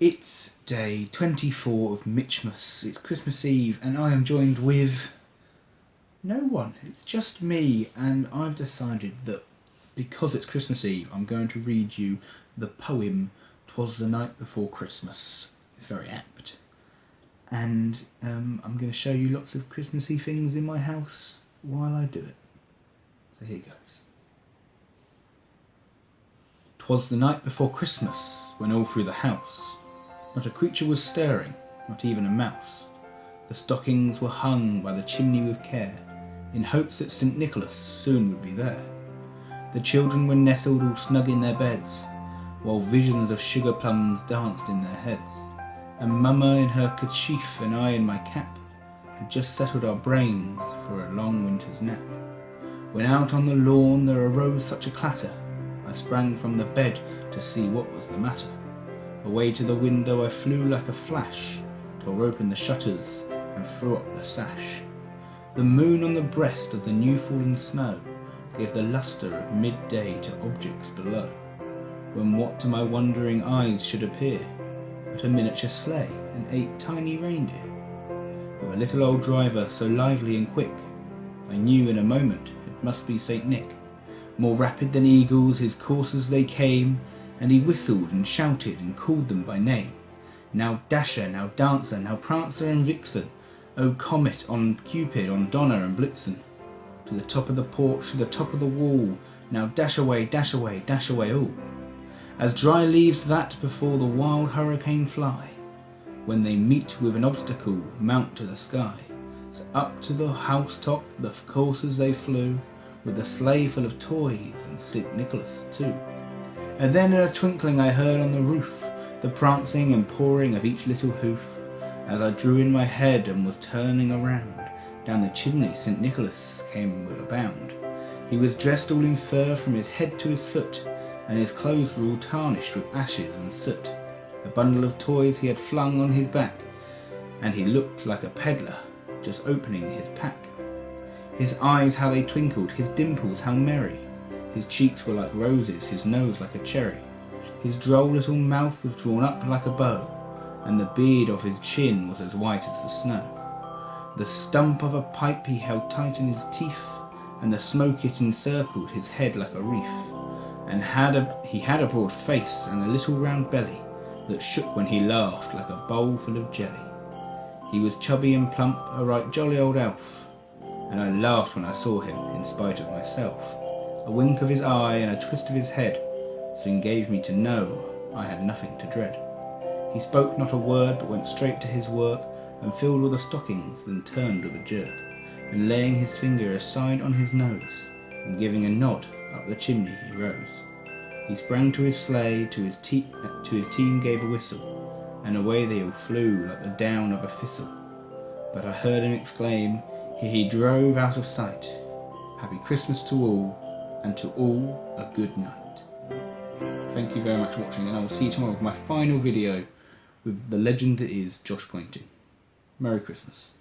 It's day 24 of MitchMas. It's Christmas Eve and I am joined with no one. It's just me, and I've decided that because it's Christmas Eve I'm going to read you the poem "'Twas the Night Before Christmas." It's very apt. And I'm going to show you lots of Christmassy things in my house while I do it. So here goes. 'Twas the night before Christmas, when all through the house not a creature was stirring, not even a mouse. The stockings were hung by the chimney with care, in hopes that St. Nicholas soon would be there. The children were nestled all snug in their beds, while visions of sugar plums danced in their heads. And Mama in her kerchief and I in my cap had just settled our brains for a long winter's nap. When out on the lawn there arose such a clatter, I sprang from the bed to see what was the matter. Away to the window I flew like a flash, tore open the shutters and threw up the sash. The moon on the breast of the new fallen snow gave the lustre of midday to objects below, when what to my wondering eyes should appear but a miniature sleigh and 8 tiny reindeer, with a little old driver so lively and quick, I knew in a moment it must be St. Nick. More rapid than eagles his coursers they came, and he whistled and shouted and called them by name. Now Dasher, now Dancer, now Prancer and Vixen, O Comet on Cupid, on Donner and Blitzen. To the top of the porch, to the top of the wall, now dash away, dash away, dash away all. As dry leaves that before the wild hurricane fly, when they meet with an obstacle, mount to the sky. So up to the housetop the coursers they flew, with a sleigh full of toys and St. Nicholas too. And then in a twinkling I heard on the roof the prancing and pawing of each little hoof. As I drew in my head and was turning around, down the chimney St. Nicholas came with a bound. He was dressed all in fur from his head to his foot, and his clothes were all tarnished with ashes and soot. A bundle of toys he had flung on his back, and he looked like a peddler just opening his pack. His eyes how they twinkled, his dimples how merry, his cheeks were like roses, his nose like a cherry. His droll little mouth was drawn up like a bow, and the beard of his chin was as white as the snow. The stump of a pipe he held tight in his teeth, and the smoke it encircled his head like a wreath. And he had a broad face and a little round belly that shook when he laughed like a bowl full of jelly. He was chubby and plump, a right jolly old elf, and I laughed when I saw him in spite of myself. A wink of his eye and a twist of his head soon gave me to know I had nothing to dread. He spoke not a word, but went straight to his work, and filled all the stockings, then turned with a jerk, and laying his finger aside on his nose, and giving a nod, up the chimney he rose. He sprang to his sleigh, to his team gave a whistle, and away they all flew like the down of a thistle. But I heard him exclaim, here he drove out of sight. Happy Christmas to all, and to all a good night. Thank you very much for watching, and I will see you tomorrow with my final video with the legend that is Josh Pointing. Merry Christmas.